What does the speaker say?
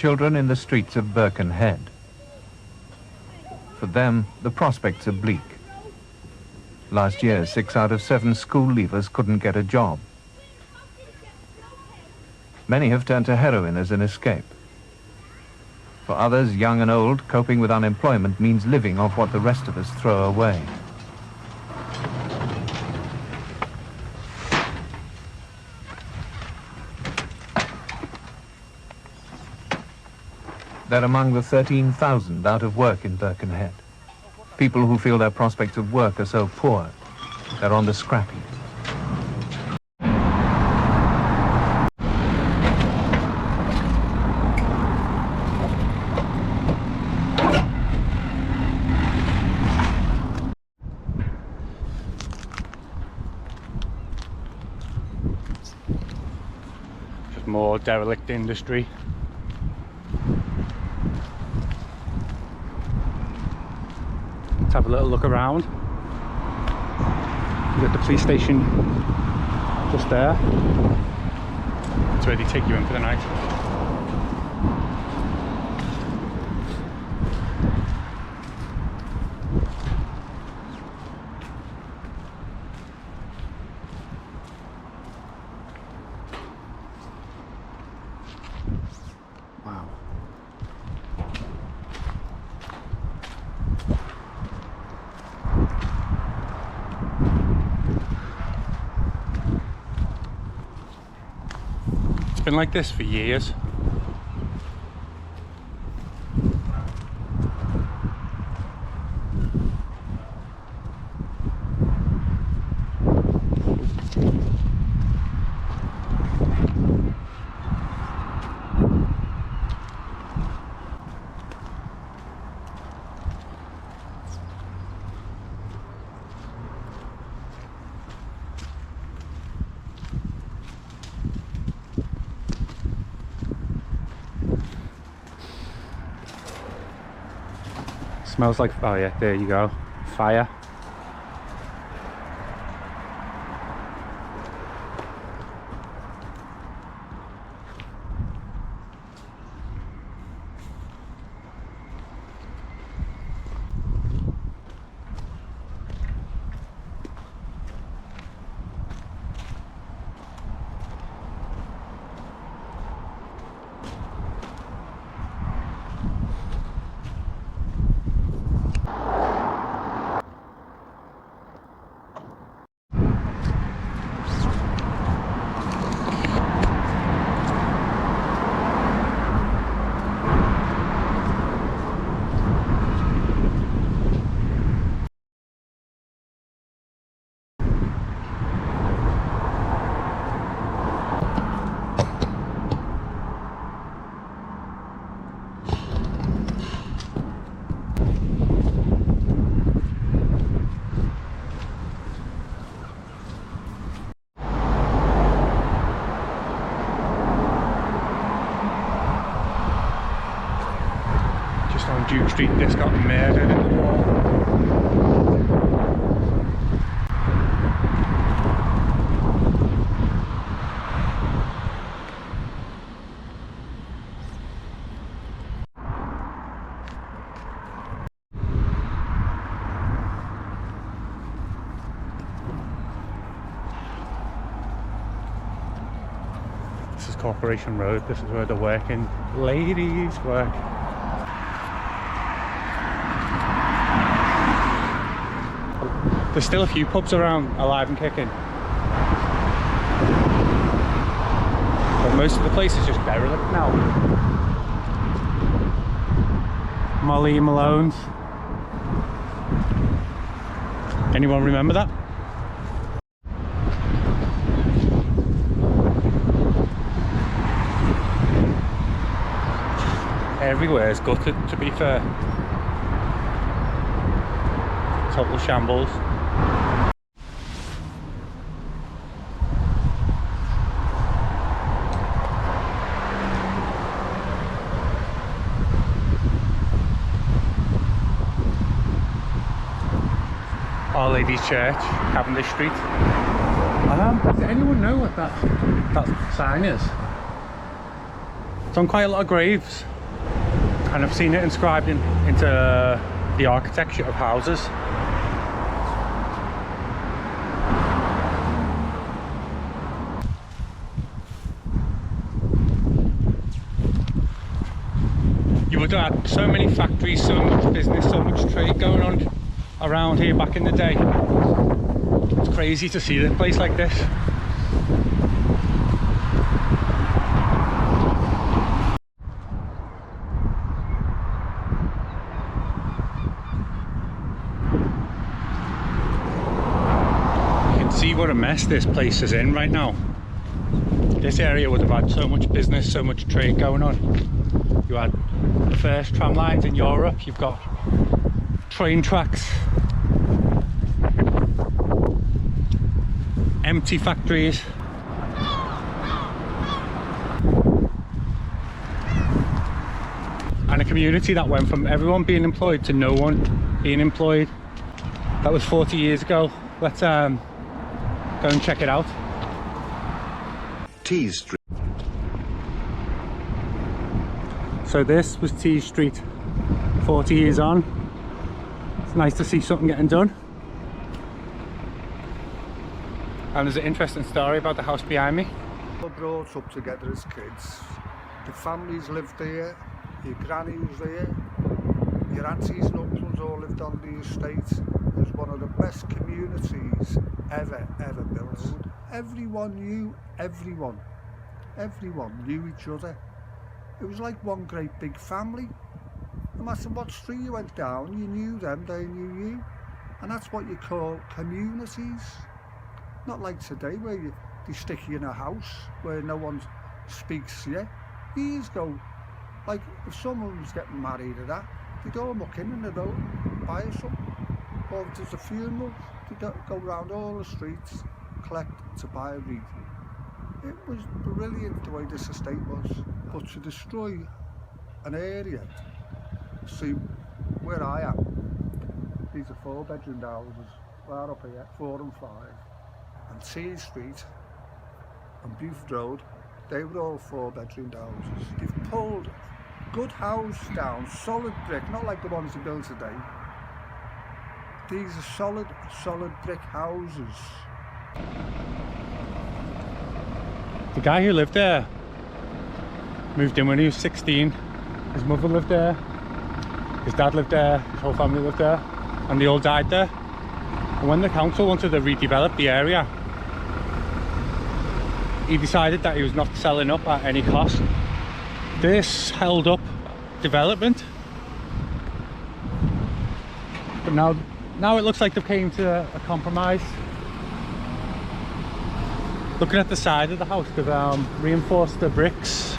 children in the streets of Birkenhead. For them, the prospects are bleak. Last year, 6 out of 7 school leavers couldn't get a job. Many have turned to heroin as an escape. For others, young and old, coping with unemployment means living off what the rest of us throw away. They're among the 13,000 out of work in Birkenhead. People who feel their prospects of work are so poor, they're on the scrap heap. Just more derelict industry. Let's have a little look around. We've got the police station just there. That's where they take you in for the night. Wow. It's been like this for years. Smells like, oh yeah, there you go, fire. On Duke Street, this got murdered in the wall. This is Corporation Road. This is where the working ladies work. There's still a few pubs around alive and kicking, but most of the place is just derelict now. Molly Malone's. Anyone remember that? Everywhere is gutted, to be fair. Total shambles. Our Lady's Church, Cavendish Street. Does anyone know what that sign is? It's on quite a lot of graves. and I've seen it inscribed into the architecture of houses. You would have had so many factories, so much business, so much trade going on around here back in the day. It's crazy to see a place like this. See what a mess this place is in right now. This area would have had so much business, so much trade going on. You had the first tram lines in Europe, you've got train tracks, empty factories. And a community that went from everyone being employed to no one being employed. That was 40 years ago. Let's go and check it out. T Street. So this was T Street 40 years on. It's nice to see something getting done. And there's an interesting story about the house behind me. We were brought up together as kids. The families lived there, your granny was there, your aunties and uncles all lived on the estate. It was one of the best communities ever built. Everyone knew everyone. Everyone knew each other. It was like one great big family. No matter what street you went down, you knew them, they knew you. And that's what you call communities. Not like today where they stick you in a house where no one speaks to you. Years ago, like if someone was getting married or that, they'd all muck in and they'd all buy us something. Or if there's a funeral, they'd go around all the streets, collect to buy a wreath. It was brilliant the way this estate was. But to destroy an area, see where I am, these are 4-bedroom houses, right up here, 4 and 5. And T Street and Buford Road, they were all 4-bedroom houses. They've pulled good house down, solid brick, not like the ones they build today. These are solid brick houses. The guy who lived there moved in when he was 16. His mother lived there, his dad lived there, his whole family lived there, and they all died there. And when the council wanted to redevelop the area, he decided that he was not selling up at any cost. This held up development, but now it looks like they've came to a compromise. Looking at the side of the house, they've reinforced the bricks